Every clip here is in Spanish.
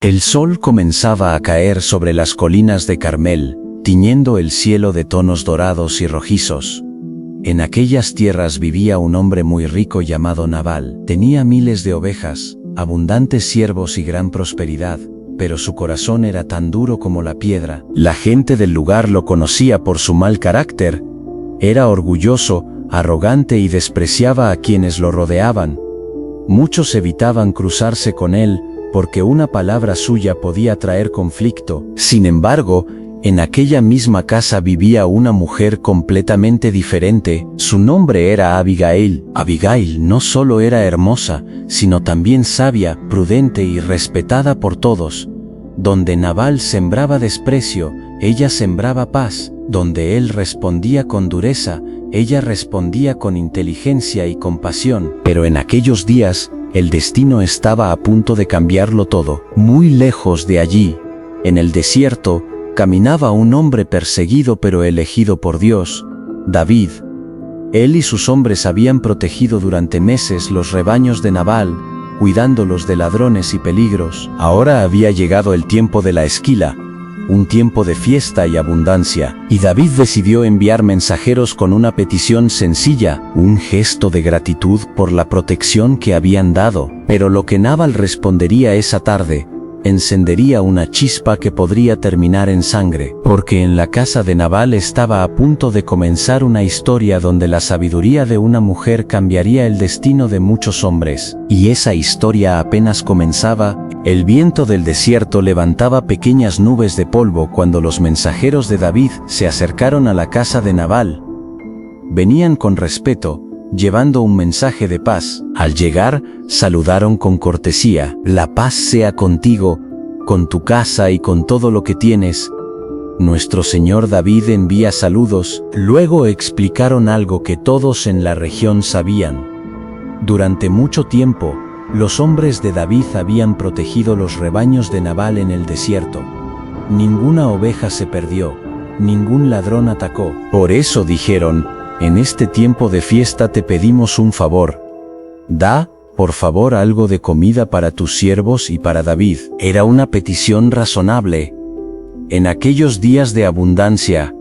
El sol comenzaba a caer sobre las colinas de Carmel, tiñendo el cielo de tonos dorados y rojizos. En aquellas tierras vivía un hombre muy rico llamado Nabal. Tenía miles de ovejas, abundantes siervos y gran prosperidad, pero su corazón era tan duro como la piedra. La gente del lugar lo conocía por su mal carácter. Era orgulloso, arrogante y despreciaba a quienes lo rodeaban. Muchos evitaban cruzarse con él, porque una palabra suya podía traer conflicto. Sin embargo, en aquella misma casa vivía una mujer completamente diferente. Su nombre era Abigail. Abigail no solo era hermosa, sino también sabia, prudente y respetada por todos. Donde Nabal sembraba desprecio, ella sembraba paz. Donde él respondía con dureza, ella respondía con inteligencia y compasión. Pero en aquellos días, el destino estaba a punto de cambiarlo todo. Muy lejos de allí, en el desierto, caminaba un hombre perseguido pero elegido por Dios, David. Él y sus hombres habían protegido durante meses los rebaños de Nabal, cuidándolos de ladrones y peligros. Ahora había llegado el tiempo de la esquila, un tiempo de fiesta y abundancia, y David decidió enviar mensajeros con una petición sencilla, un gesto de gratitud por la protección que habían dado. Pero lo que Nabal respondería esa tarde encendería una chispa que podría terminar en sangre, porque en la casa de Nabal estaba a punto de comenzar una historia donde la sabiduría de una mujer cambiaría el destino de muchos hombres. Y esa historia apenas comenzaba. El viento del desierto levantaba pequeñas nubes de polvo cuando los mensajeros de David se acercaron a la casa de Nabal. Venían con respeto, llevando un mensaje de paz. Al llegar, saludaron con cortesía. La paz sea contigo, con tu casa y con todo lo que tienes. Nuestro señor David envía saludos. Luego explicaron algo que todos en la región sabían. Durante mucho tiempo, los hombres de David habían protegido los rebaños de Nabal en el desierto. Ninguna oveja se perdió, ningún ladrón atacó. Por eso dijeron: en este tiempo de fiesta te pedimos un favor. Da, por favor, algo de comida para tus siervos y para David. Era una petición razonable. En aquellos días de abundancia,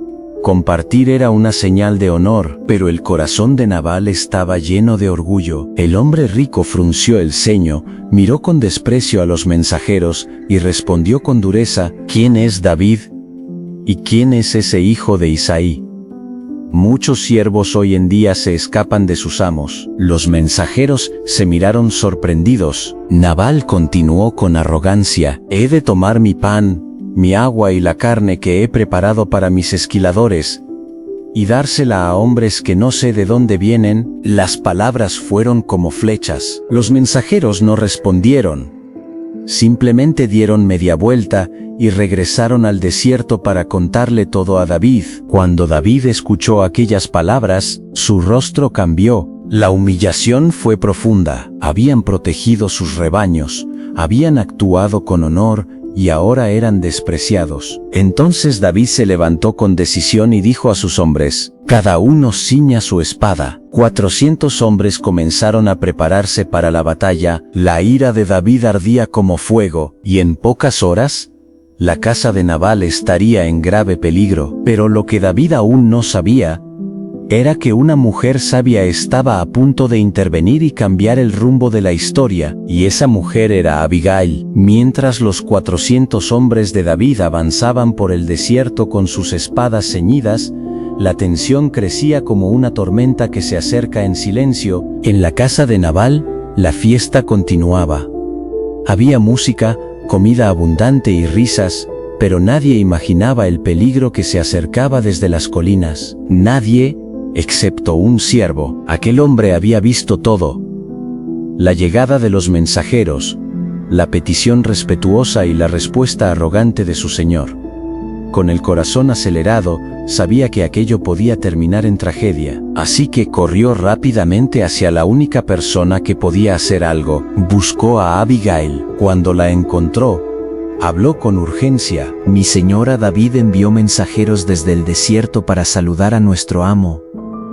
compartir era una señal de honor, pero el corazón de Nabal estaba lleno de orgullo. El hombre rico frunció el ceño, miró con desprecio a los mensajeros y respondió con dureza: ¿Quién es David? ¿Y quién es ese hijo de Isaí? Muchos siervos hoy en día se escapan de sus amos. Los mensajeros se miraron sorprendidos. Nabal continuó con arrogancia: he de tomar mi pan, mi agua y la carne que he preparado para mis esquiladores, y dársela a hombres que no sé de dónde vienen. Las palabras fueron como flechas. Los mensajeros no respondieron. Simplemente dieron media vuelta y regresaron al desierto para contarle todo a David. Cuando David escuchó aquellas palabras, su rostro cambió. La humillación fue profunda. Habían protegido sus rebaños, habían actuado con honor, y ahora eran despreciados. Entonces David se levantó con decisión y dijo a sus hombres: cada uno ciña su espada. 400 hombres comenzaron a prepararse para la batalla. La ira de David ardía como fuego, y en pocas horas, la casa de Nabal estaría en grave peligro. Pero lo que David aún no sabía era que una mujer sabia estaba a punto de intervenir y cambiar el rumbo de la historia, y esa mujer era Abigail. Mientras los 400 hombres de David avanzaban por el desierto con sus espadas ceñidas, la tensión crecía como una tormenta que se acerca en silencio. En la casa de Nabal, la fiesta continuaba. Había música, comida abundante y risas, pero nadie imaginaba el peligro que se acercaba desde las colinas. Nadie, excepto un siervo. Aquel hombre había visto todo: la llegada de los mensajeros, la petición respetuosa y la respuesta arrogante de su señor. Con el corazón acelerado, sabía que aquello podía terminar en tragedia. Así que corrió rápidamente hacia la única persona que podía hacer algo. Buscó a Abigail. Cuando la encontró, habló con urgencia: mi señora David envió mensajeros desde el desierto para saludar a nuestro amo,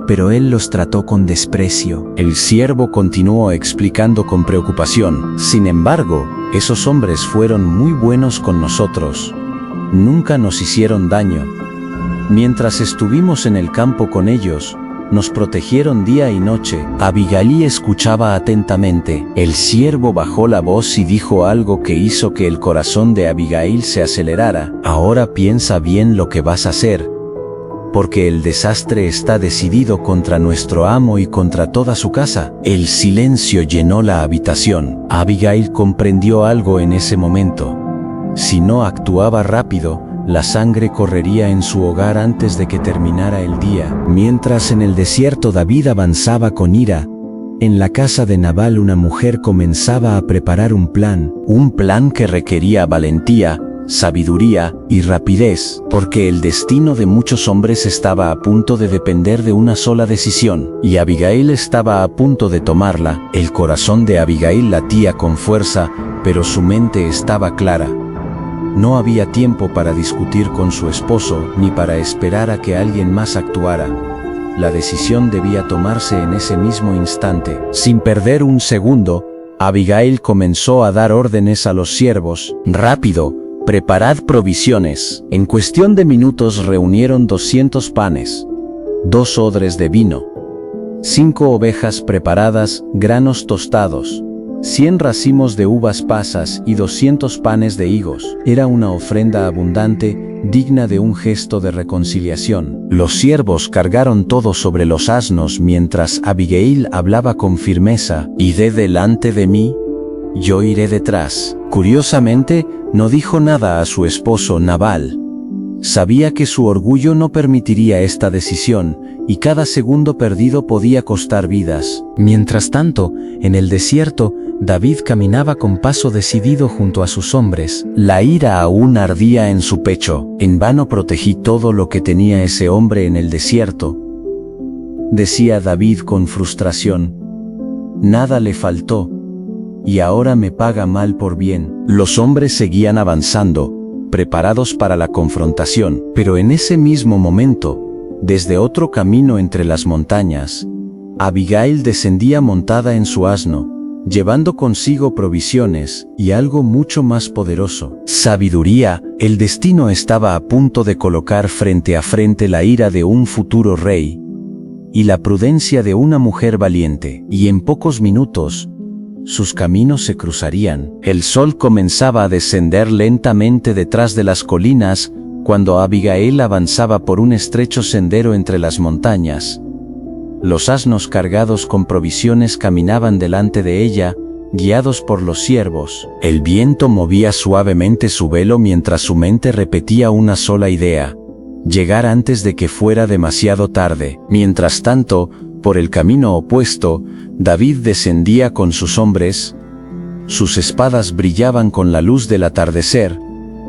pero él los trató con desprecio. El siervo continuó explicando con preocupación: sin embargo, Esos hombres fueron muy buenos con nosotros. Nunca nos hicieron daño. Mientras estuvimos en el campo con ellos, nos protegieron día y noche. Abigail escuchaba atentamente. El siervo bajó la voz y dijo algo que hizo que el corazón de Abigail se acelerara. Ahora piensa bien lo que vas a hacer, porque el desastre está decidido contra nuestro amo y contra toda su casa. El silencio llenó la habitación. Abigail comprendió algo en ese momento. Si no actuaba rápido, la sangre correría en su hogar antes de que terminara el día. Mientras en el desierto David avanzaba con ira, en la casa de Nabal una mujer comenzaba a preparar un plan que requería valentía, sabiduría y rapidez, porque el destino de muchos hombres estaba a punto de depender de una sola decisión, y Abigail estaba a punto de tomarla. El corazón de Abigail latía con fuerza, pero su mente estaba clara. No había tiempo para discutir con su esposo, ni para esperar a que alguien más actuara. La decisión debía tomarse en ese mismo instante. Sin perder un segundo, Abigail comenzó a dar órdenes a los siervos. «Rápido, preparad provisiones». En cuestión de minutos reunieron 200 panes, 2 odres de vino, 5 ovejas preparadas, granos tostados, 100 racimos de uvas pasas y 200 panes de higos. Era una ofrenda abundante, digna de un gesto de reconciliación. Los siervos cargaron todo sobre los asnos mientras Abigail hablaba con firmeza. «Id delante de mí, yo iré detrás». Curiosamente, no dijo nada a su esposo Nabal. Sabía que su orgullo no permitiría esta decisión, y cada segundo perdido podía costar vidas. Mientras tanto, en el desierto, David caminaba con paso decidido junto a sus hombres. La ira aún ardía en su pecho. «En vano protegí todo lo que tenía ese hombre en el desierto», decía David con frustración. «Nada le faltó, y ahora me paga mal por bien». Los hombres seguían avanzando, preparados para la confrontación, pero en ese mismo momento, desde otro camino entre las montañas, Abigail descendía montada en su asno, llevando consigo provisiones y algo mucho más poderoso: sabiduría. El destino estaba a punto de colocar frente a frente la ira de un futuro rey y la prudencia de una mujer valiente, y en pocos minutos, sus caminos se cruzarían. El sol comenzaba a descender lentamente detrás de las colinas cuando Abigail avanzaba por un estrecho sendero entre las montañas. Los asnos cargados con provisiones caminaban delante de ella, guiados por los siervos. El viento movía suavemente su velo mientras su mente repetía una sola idea: llegar antes de que fuera demasiado tarde. Mientras tanto, por el camino opuesto, David descendía con sus hombres. Sus espadas brillaban con la luz del atardecer,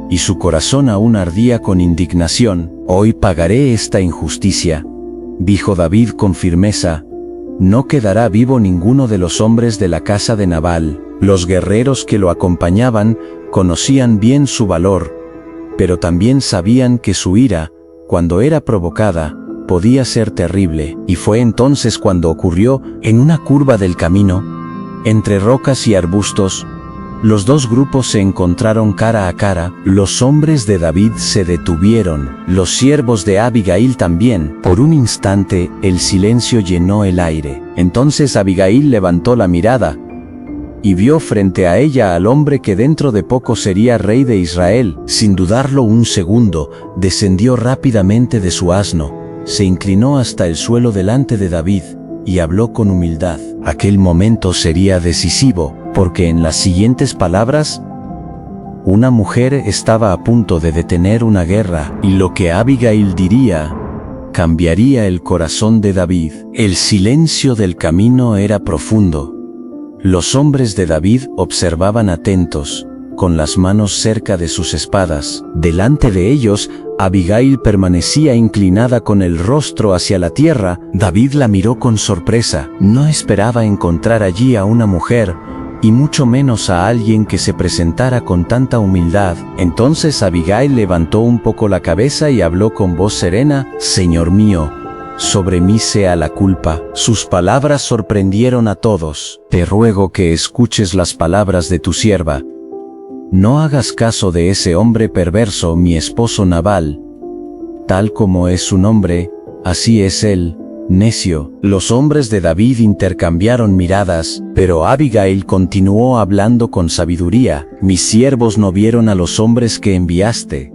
y su corazón aún ardía con indignación. «Hoy pagaré esta injusticia», dijo David con firmeza. «No quedará vivo ninguno de los hombres de la casa de Nabal». Los guerreros que lo acompañaban conocían bien su valor, pero también sabían que su ira, cuando era provocada, podía ser terrible. Y fue entonces cuando ocurrió. En una curva del camino, entre rocas y arbustos, los dos grupos se encontraron cara a cara. Los hombres de David se detuvieron, los siervos de Abigail también. Por un instante, el silencio llenó el aire. Entonces Abigail levantó la mirada y vio frente a ella al hombre que dentro de poco sería rey de Israel. Sin dudarlo un segundo, descendió rápidamente de su asno, se inclinó hasta el suelo delante de David y habló con humildad. Aquel momento sería decisivo, porque en las siguientes palabras, una mujer estaba a punto de detener una guerra, y lo que Abigail diría cambiaría el corazón de David. El silencio del camino era profundo. Los hombres de David observaban atentos, con las manos cerca de sus espadas. Delante de ellos, Abigail permanecía inclinada con el rostro hacia la tierra. David la miró con sorpresa. No esperaba encontrar allí a una mujer, y mucho menos a alguien que se presentara con tanta humildad. Entonces Abigail levantó un poco la cabeza y habló con voz serena: «Señor mío, sobre mí sea la culpa». Sus palabras sorprendieron a todos. «Te ruego que escuches las palabras de tu sierva», no hagas caso de ese hombre perverso, mi esposo Nabal. Tal como es su nombre, así es él, necio. Los hombres de David intercambiaron miradas, pero Abigail continuó hablando con sabiduría. Mis siervos no vieron a los hombres que enviaste.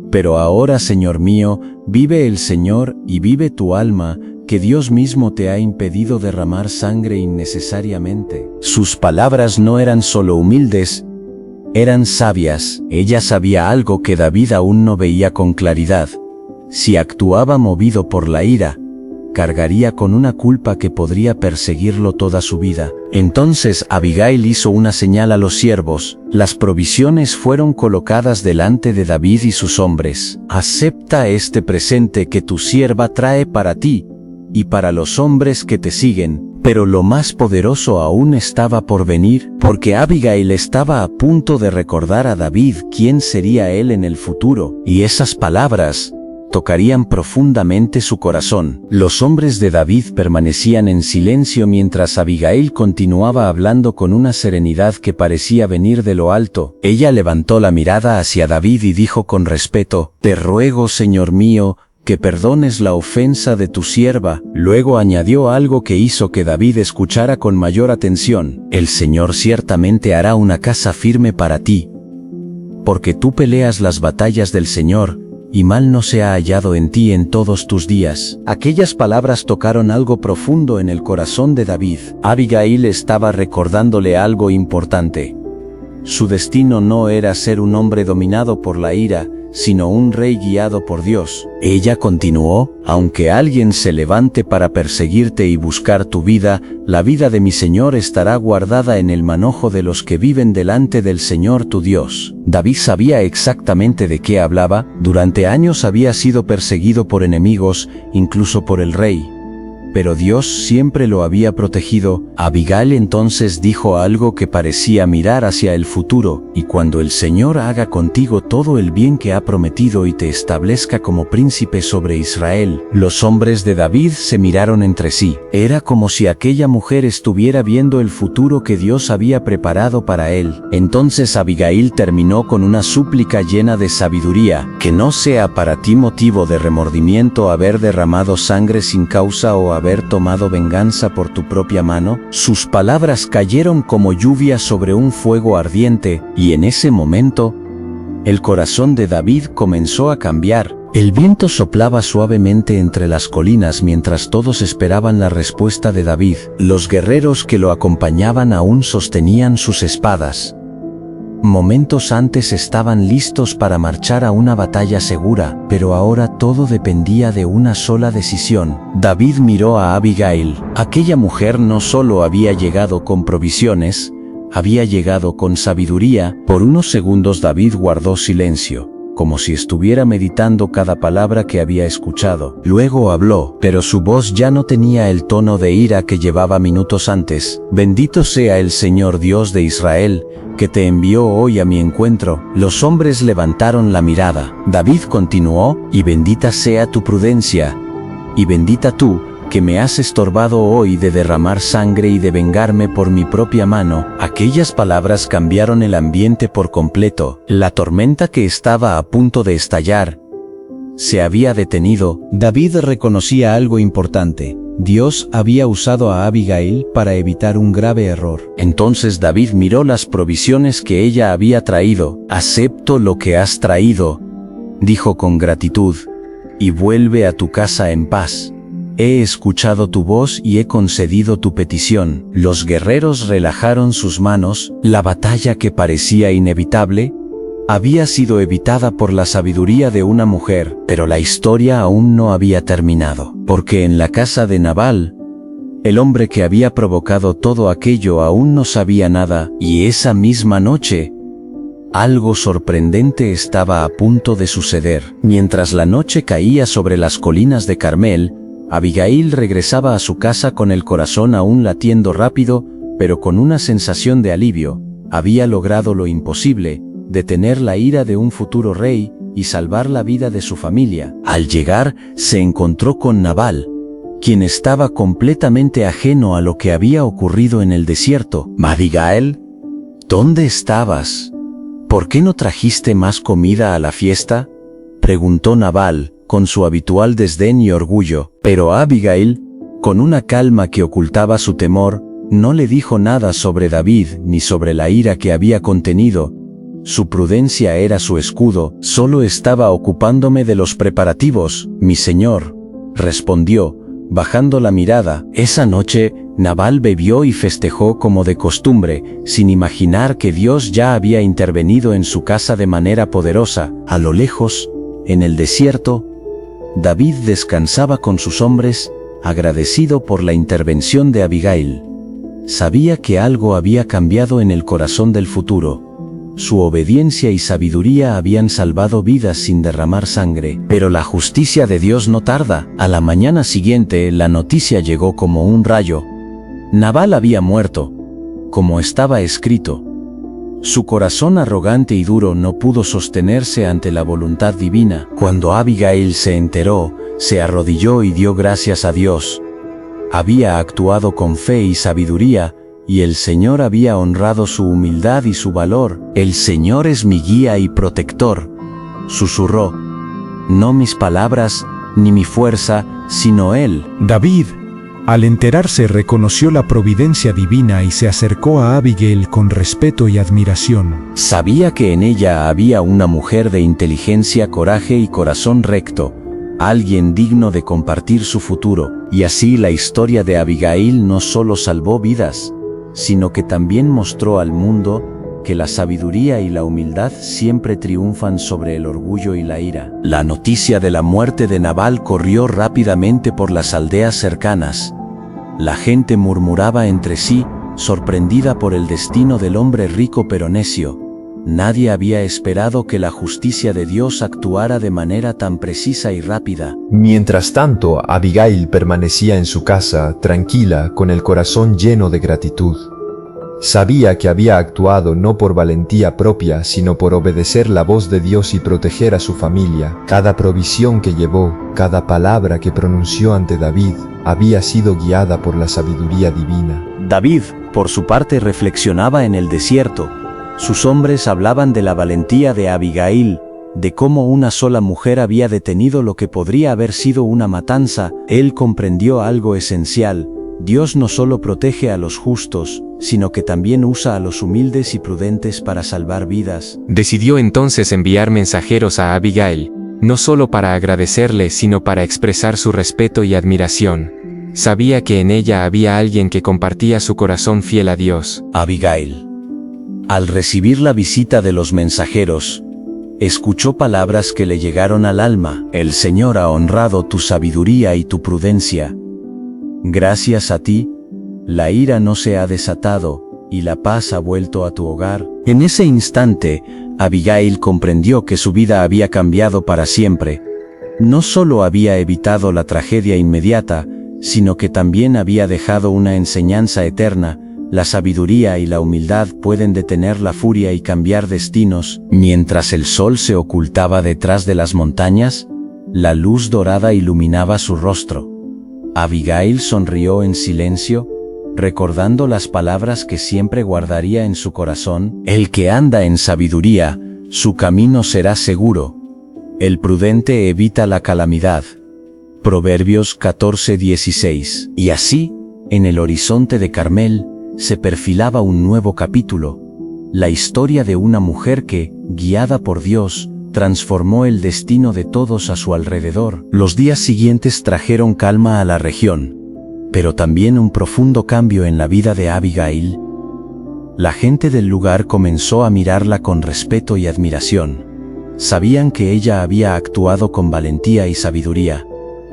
Pero ahora, Señor mío, vive el Señor y vive tu alma, que Dios mismo te ha impedido derramar sangre innecesariamente. Sus palabras no eran solo humildes, eran sabias. Ella sabía algo que David aún no veía con claridad. Si actuaba movido por la ira, cargaría con una culpa que podría perseguirlo toda su vida. Entonces Abigail hizo una señal a los siervos. Las provisiones fueron colocadas delante de David y sus hombres. Acepta este presente que tu sierva trae para ti y para los hombres que te siguen. Pero lo más poderoso aún estaba por venir, porque Abigail estaba a punto de recordar a David quién sería él en el futuro, y esas palabras tocarían profundamente su corazón. Los hombres de David permanecían en silencio mientras Abigail continuaba hablando con una serenidad que parecía venir de lo alto. Ella levantó la mirada hacia David y dijo con respeto: «Te ruego, Señor mío, que perdones la ofensa de tu sierva». Luego añadió algo que hizo que David escuchara con mayor atención: «El Señor ciertamente hará una casa firme para ti, porque tú peleas las batallas del Señor, y mal no se ha hallado en ti en todos tus días». Aquellas palabras tocaron algo profundo en el corazón de David. Abigail estaba recordándole algo importante. Su destino no era ser un hombre dominado por la ira, sino un rey guiado por Dios. Ella continuó: «Aunque alguien se levante para perseguirte y buscar tu vida, la vida de mi Señor estará guardada en el manojo de los que viven delante del Señor tu Dios». David sabía exactamente de qué hablaba. Durante años había sido perseguido por enemigos, incluso por el rey. Pero Dios siempre lo había protegido. Abigail entonces dijo algo que parecía mirar hacia el futuro: «Y cuando el Señor haga contigo todo el bien que ha prometido y te establezca como príncipe sobre Israel». Los hombres de David se miraron entre sí. Era como si aquella mujer estuviera viendo el futuro que Dios había preparado para él. Entonces Abigail terminó con una súplica llena de sabiduría: «Que no sea para ti motivo de remordimiento haber derramado sangre sin causa o haber tomado venganza por tu propia mano». Sus palabras cayeron como lluvia sobre un fuego ardiente, y en ese momento, el corazón de David comenzó a cambiar. El viento soplaba suavemente entre las colinas mientras todos esperaban la respuesta de David. Los guerreros que lo acompañaban aún sostenían sus espadas. Momentos antes estaban listos para marchar a una batalla segura, pero ahora todo dependía de una sola decisión. David miró a Abigail. Aquella mujer no solo había llegado con provisiones, había llegado con sabiduría. Por unos segundos David guardó silencio, como si estuviera meditando cada palabra que había escuchado. Luego habló, pero su voz ya no tenía el tono de ira que llevaba minutos antes. «Bendito sea el Señor Dios de Israel, que te envió hoy a mi encuentro». Los hombres levantaron la mirada. David continuó: «Y bendita sea tu prudencia, y bendita tú, que me has estorbado hoy de derramar sangre y de vengarme por mi propia mano». Aquellas palabras cambiaron el ambiente por completo. La tormenta que estaba a punto de estallar se había detenido. David reconocía algo importante: Dios había usado a Abigail para evitar un grave error. Entonces David miró las provisiones que ella había traído. «Acepto lo que has traído», dijo con gratitud, «y vuelve a tu casa en paz. He escuchado tu voz y he concedido tu petición». Los guerreros relajaron sus manos. La batalla que parecía inevitable había sido evitada por la sabiduría de una mujer, pero la historia aún no había terminado, porque en la casa de Nabal, el hombre que había provocado todo aquello aún no sabía nada, y esa misma noche, algo sorprendente estaba a punto de suceder. Mientras la noche caía sobre las colinas de Carmel, Abigail regresaba a su casa con el corazón aún latiendo rápido, pero con una sensación de alivio. Había logrado lo imposible: detener la ira de un futuro rey y salvar la vida de su familia. Al llegar, se encontró con Nabal, quien estaba completamente ajeno a lo que había ocurrido en el desierto. «Abigail, ¿dónde estabas?», ¿Por qué no trajiste más comida a la fiesta?, preguntó Nabal, con su habitual desdén y orgullo. Pero Abigail, con una calma que ocultaba su temor, no le dijo nada sobre David ni sobre la ira que había contenido. Su prudencia era su escudo. Solo estaba ocupándome de los preparativos, mi señor, respondió, bajando la mirada. Esa noche, Nabal bebió y festejó como de costumbre, sin imaginar que Dios ya había intervenido en su casa de manera poderosa. A lo lejos, en el desierto, David descansaba con sus hombres, agradecido por la intervención de Abigail. Sabía que algo había cambiado en el corazón del futuro. Su obediencia y sabiduría habían salvado vidas sin derramar sangre. Pero la justicia de Dios no tarda. A la mañana siguiente, la noticia llegó como un rayo. Nabal había muerto, como estaba escrito. Su corazón arrogante y duro no pudo sostenerse ante la voluntad divina. Cuando Abigail se enteró, se arrodilló y dio gracias a Dios. Había actuado con fe y sabiduría, y el Señor había honrado su humildad y su valor. El Señor es mi guía y protector, susurró. No mis palabras, ni mi fuerza, sino Él. David, al enterarse, reconoció la providencia divina y se acercó a Abigail con respeto y admiración. Sabía que en ella había una mujer de inteligencia, coraje y corazón recto, alguien digno de compartir su futuro. Y así la historia de Abigail no solo salvó vidas, sino que también mostró al mundo que la sabiduría y la humildad siempre triunfan sobre el orgullo y la ira. La noticia de la muerte de Nabal corrió rápidamente por las aldeas cercanas. La gente murmuraba entre sí, sorprendida por el destino del hombre rico pero necio. Nadie había esperado que la justicia de Dios actuara de manera tan precisa y rápida. Mientras tanto, Abigail permanecía en su casa, tranquila, con el corazón lleno de gratitud. Sabía que había actuado no por valentía propia, sino por obedecer la voz de Dios y proteger a su familia. Cada provisión que llevó, cada palabra que pronunció ante David, había sido guiada por la sabiduría divina. David, por su parte, reflexionaba en el desierto. Sus hombres hablaban de la valentía de Abigail, de cómo una sola mujer había detenido lo que podría haber sido una matanza. Él comprendió algo esencial: Dios no solo protege a los justos, sino que también usa a los humildes y prudentes para salvar vidas. Decidió entonces enviar mensajeros a Abigail, no solo para agradecerle, sino para expresar su respeto y admiración. Sabía que en ella había alguien que compartía su corazón fiel a Dios. Abigail, al recibir la visita de los mensajeros, escuchó palabras que le llegaron al alma. El Señor ha honrado tu sabiduría y tu prudencia. Gracias a ti, la ira no se ha desatado, y la paz ha vuelto a tu hogar. En ese instante, Abigail comprendió que su vida había cambiado para siempre. No solo había evitado la tragedia inmediata, sino que también había dejado una enseñanza eterna. La sabiduría y la humildad pueden detener la furia y cambiar destinos. Mientras el sol se ocultaba detrás de las montañas, la luz dorada iluminaba su rostro. Abigail sonrió en silencio, recordando las palabras que siempre guardaría en su corazón. El que anda en sabiduría, su camino será seguro. El prudente evita la calamidad. Proverbios 14:16. Y así, en el horizonte de Carmel, se perfilaba un nuevo capítulo. La historia de una mujer que, guiada por Dios, transformó el destino de todos a su alrededor. Los días siguientes trajeron calma a la región, pero también un profundo cambio en la vida de Abigail. La gente del lugar comenzó a mirarla con respeto y admiración. Sabían que ella había actuado con valentía y sabiduría,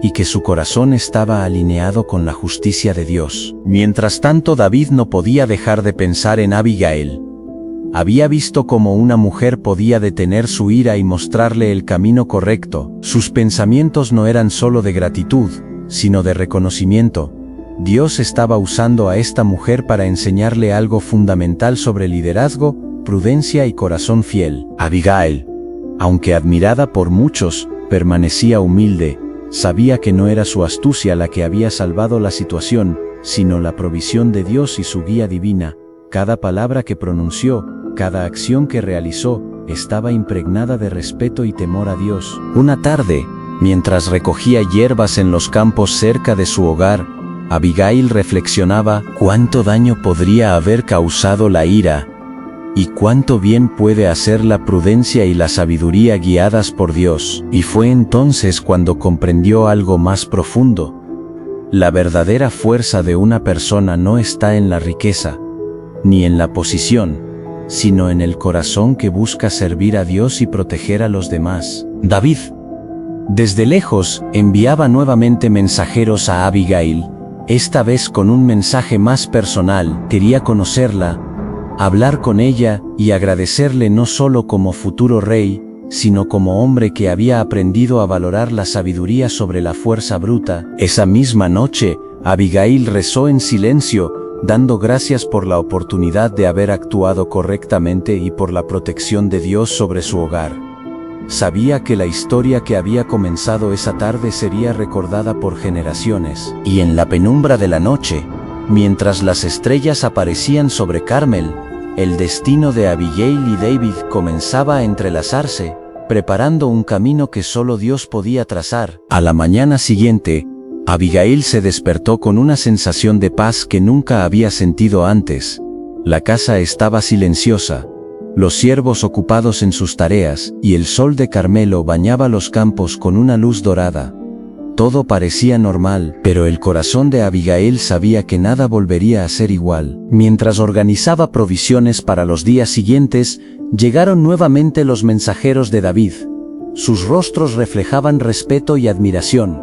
y que su corazón estaba alineado con la justicia de Dios. Mientras tanto, David no podía dejar de pensar en Abigail. Había visto cómo una mujer podía detener su ira y mostrarle el camino correcto. Sus pensamientos no eran solo de gratitud, sino de reconocimiento. Dios estaba usando a esta mujer para enseñarle algo fundamental sobre liderazgo, prudencia y corazón fiel. Abigail, aunque admirada por muchos, permanecía humilde. Sabía que no era su astucia la que había salvado la situación, sino la provisión de Dios y su guía divina. Cada palabra que pronunció, cada acción que realizó, estaba impregnada de respeto y temor a Dios. Una tarde, mientras recogía hierbas en los campos cerca de su hogar, Abigail reflexionaba cuánto daño podría haber causado la ira y cuánto bien puede hacer la prudencia y la sabiduría guiadas por Dios. Y fue entonces cuando comprendió algo más profundo. La verdadera fuerza de una persona no está en la riqueza, ni en la posición, sino en el corazón que busca servir a Dios y proteger a los demás. David, desde lejos, enviaba nuevamente mensajeros a Abigail, esta vez con un mensaje más personal. Quería conocerla, hablar con ella y agradecerle no solo como futuro rey, sino como hombre que había aprendido a valorar la sabiduría sobre la fuerza bruta. Esa misma noche, Abigail rezó en silencio, dando gracias por la oportunidad de haber actuado correctamente y por la protección de Dios sobre su hogar. Sabía que la historia que había comenzado esa tarde sería recordada por generaciones. Y en la penumbra de la noche, mientras las estrellas aparecían sobre Carmel, el destino de Abigail y David comenzaba a entrelazarse, preparando un camino que solo Dios podía trazar. A la mañana siguiente, Abigail se despertó con una sensación de paz que nunca había sentido antes. La casa estaba silenciosa, los siervos ocupados en sus tareas, y el sol de Carmelo bañaba los campos con una luz dorada. Todo parecía normal, pero el corazón de Abigail sabía que nada volvería a ser igual. Mientras organizaba provisiones para los días siguientes, llegaron nuevamente los mensajeros de David. Sus rostros reflejaban respeto y admiración.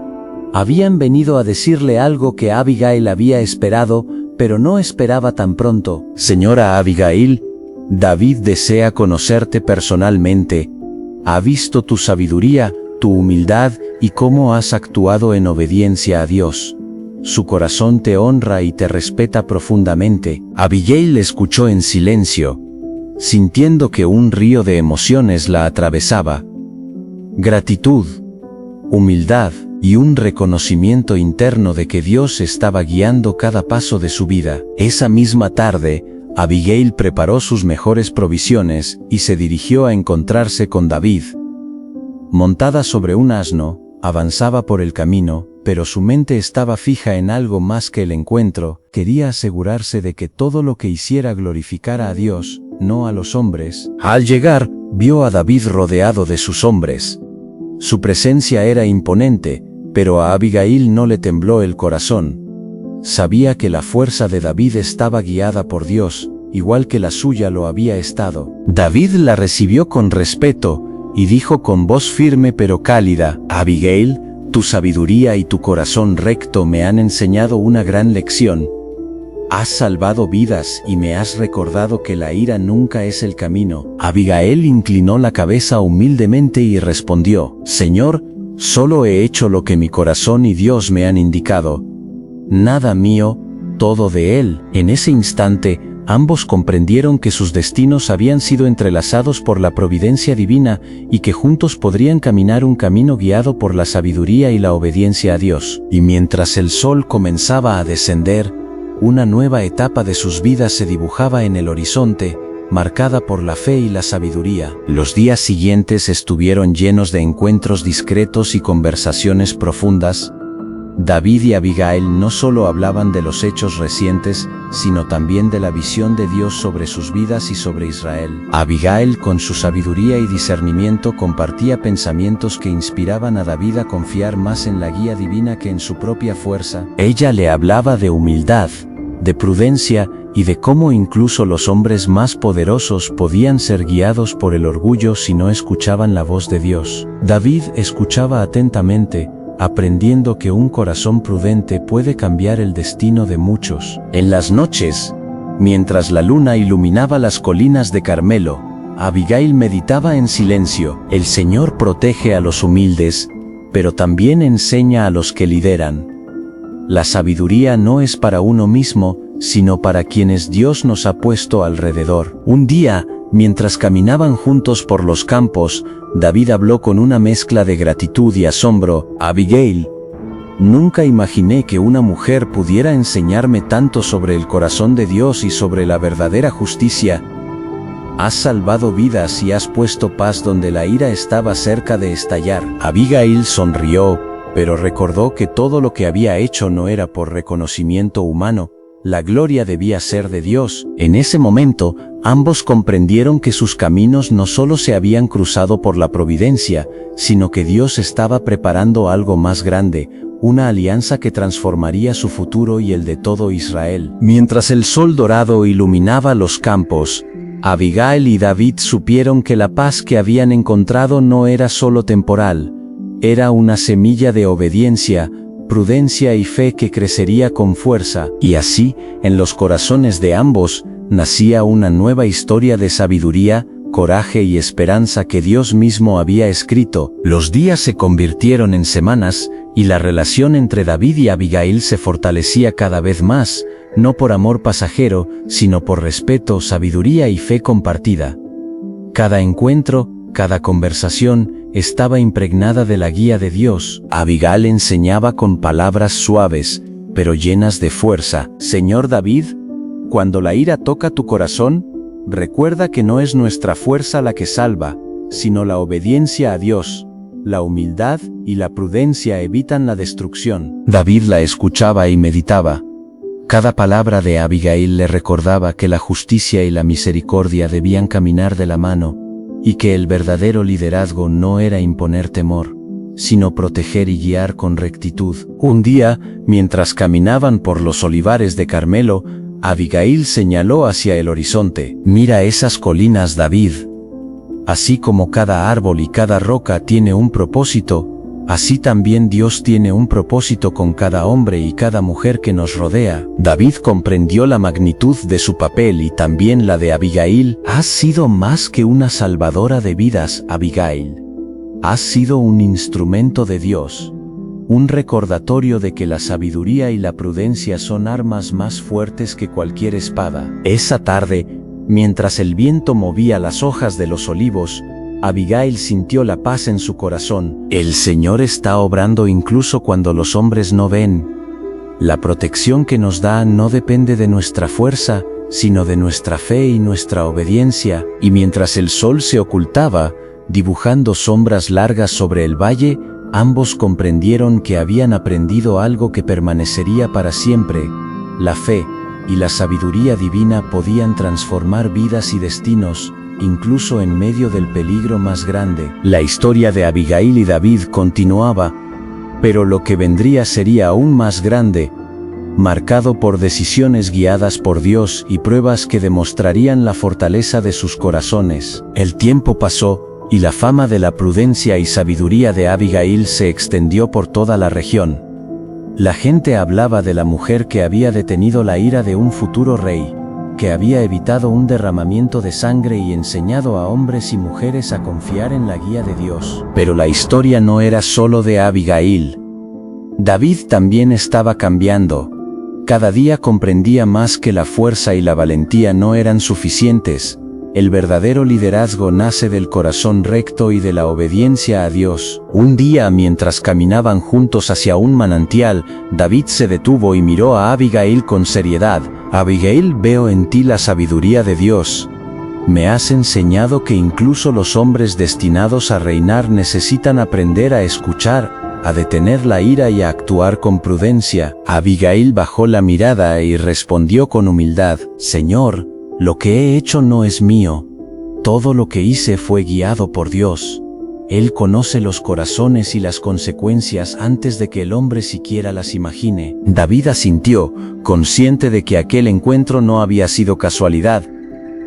Habían venido a decirle algo que Abigail había esperado, pero no esperaba tan pronto. Señora Abigail, David desea conocerte personalmente. Ha visto tu sabiduría, tu humildad y cómo has actuado en obediencia a Dios. Su corazón te honra y te respeta profundamente. Abigail escuchó en silencio, sintiendo que un río de emociones la atravesaba. Gratitud, humildad y un reconocimiento interno de que Dios estaba guiando cada paso de su vida. Esa misma tarde, Abigail preparó sus mejores provisiones y se dirigió a encontrarse con David. Montada sobre un asno, avanzaba por el camino, pero su mente estaba fija en algo más que el encuentro. Quería asegurarse de que todo lo que hiciera glorificara a Dios, no a los hombres. Al llegar, vio a David rodeado de sus hombres. Su presencia era imponente, pero a Abigail no le tembló el corazón. Sabía que la fuerza de David estaba guiada por Dios, igual que la suya lo había estado. David la recibió con respeto y dijo con voz firme pero cálida: Abigail, tu sabiduría y tu corazón recto me han enseñado una gran lección. Has salvado vidas y me has recordado que la ira nunca es el camino. Abigail inclinó la cabeza humildemente y respondió: Señor, solo he hecho lo que mi corazón y Dios me han indicado. Nada mío, todo de Él. En ese instante, ambos comprendieron que sus destinos habían sido entrelazados por la providencia divina y que juntos podrían caminar un camino guiado por la sabiduría y la obediencia a Dios. Y mientras el sol comenzaba a descender, una nueva etapa de sus vidas se dibujaba en el horizonte, marcada por la fe y la sabiduría. Los días siguientes estuvieron llenos de encuentros discretos y conversaciones profundas. David y Abigail no solo hablaban de los hechos recientes, sino también de la visión de Dios sobre sus vidas y sobre Israel. Abigail, con su sabiduría y discernimiento, compartía pensamientos que inspiraban a David a confiar más en la guía divina que en su propia fuerza. Ella le hablaba de humildad, de prudencia y de cómo incluso los hombres más poderosos podían ser guiados por el orgullo si no escuchaban la voz de Dios. David escuchaba atentamente, aprendiendo que un corazón prudente puede cambiar el destino de muchos. En las noches, mientras la luna iluminaba las colinas de Carmelo, Abigail meditaba en silencio. El Señor protege a los humildes, pero también enseña a los que lideran. La sabiduría no es para uno mismo, sino para quienes Dios nos ha puesto alrededor. Un día, mientras caminaban juntos por los campos, David habló con una mezcla de gratitud y asombro: Abigail, nunca imaginé que una mujer pudiera enseñarme tanto sobre el corazón de Dios y sobre la verdadera justicia. Has salvado vidas y has puesto paz donde la ira estaba cerca de estallar. Abigail sonrió, pero recordó que todo lo que había hecho no era por reconocimiento humano. La gloria debía ser de Dios. En ese momento, ambos comprendieron que sus caminos no solo se habían cruzado por la providencia, sino que Dios estaba preparando algo más grande, una alianza que transformaría su futuro y el de todo Israel. Mientras el sol dorado iluminaba los campos, Abigail y David supieron que la paz que habían encontrado no era solo temporal, era una semilla de obediencia, prudencia y fe que crecería con fuerza, y así, en los corazones de ambos, nacía una nueva historia de sabiduría, coraje y esperanza que Dios mismo había escrito. Los días se convirtieron en semanas, y la relación entre David y Abigail se fortalecía cada vez más, no por amor pasajero, sino por respeto, sabiduría y fe compartida. Cada encuentro, cada conversación, estaba impregnada de la guía de Dios. Abigail enseñaba con palabras suaves, pero llenas de fuerza. Señor David, cuando la ira toca tu corazón, recuerda que no es nuestra fuerza la que salva, sino la obediencia a Dios. La humildad y la prudencia evitan la destrucción. David la escuchaba y meditaba. Cada palabra de Abigail le recordaba que la justicia y la misericordia debían caminar de la mano, y que el verdadero liderazgo no era imponer temor, sino proteger y guiar con rectitud. Un día, mientras caminaban por los olivares de Carmelo, Abigail señaló hacia el horizonte. Mira esas colinas, David. Así como cada árbol y cada roca tiene un propósito, así también Dios tiene un propósito con cada hombre y cada mujer que nos rodea. David comprendió la magnitud de su papel y también la de Abigail. Has sido más que una salvadora de vidas, Abigail. Has sido un instrumento de Dios. Un recordatorio de que la sabiduría y la prudencia son armas más fuertes que cualquier espada. Esa tarde, mientras el viento movía las hojas de los olivos, Abigail sintió la paz en su corazón. El Señor está obrando incluso cuando los hombres no ven. La protección que nos da no depende de nuestra fuerza, sino de nuestra fe y nuestra obediencia. Y mientras el sol se ocultaba, dibujando sombras largas sobre el valle, ambos comprendieron que habían aprendido algo que permanecería para siempre. La fe y la sabiduría divina podían transformar vidas y destinos, incluso en medio del peligro más grande. La historia de Abigail y David continuaba, pero lo que vendría sería aún más grande, marcado por decisiones guiadas por Dios y pruebas que demostrarían la fortaleza de sus corazones. El tiempo pasó, y la fama de la prudencia y sabiduría de Abigail se extendió por toda la región. La gente hablaba de la mujer que había detenido la ira de un futuro rey, que había evitado un derramamiento de sangre y enseñado a hombres y mujeres a confiar en la guía de Dios. Pero la historia no era solo de Abigail. David también estaba cambiando. Cada día comprendía más que la fuerza y la valentía no eran suficientes. El verdadero liderazgo nace del corazón recto y de la obediencia a Dios. Un día, mientras caminaban juntos hacia un manantial, David se detuvo y miró a Abigail con seriedad. Abigail, veo en ti la sabiduría de Dios. Me has enseñado que incluso los hombres destinados a reinar necesitan aprender a escuchar, a detener la ira y a actuar con prudencia. Abigail bajó la mirada y respondió con humildad: Señor, lo que he hecho no es mío. Todo lo que hice fue guiado por Dios. Él conoce los corazones y las consecuencias antes de que el hombre siquiera las imagine. David asintió, consciente de que aquel encuentro no había sido casualidad.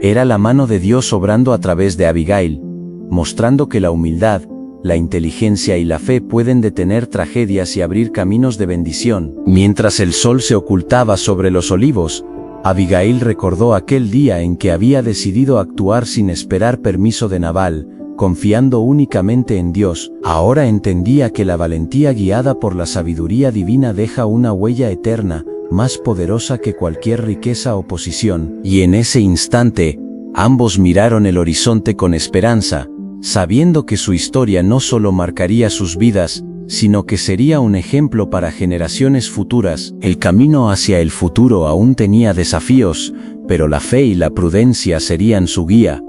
Era la mano de Dios obrando a través de Abigail, mostrando que la humildad, la inteligencia y la fe pueden detener tragedias y abrir caminos de bendición. Mientras el sol se ocultaba sobre los olivos, Abigail recordó aquel día en que había decidido actuar sin esperar permiso de Nabal, confiando únicamente en Dios. Ahora entendía que la valentía guiada por la sabiduría divina deja una huella eterna, más poderosa que cualquier riqueza o posición. Y en ese instante, ambos miraron el horizonte con esperanza, sabiendo que su historia no solo marcaría sus vidas, sino que sería un ejemplo para generaciones futuras. El camino hacia el futuro aún tenía desafíos, pero la fe y la prudencia serían su guía.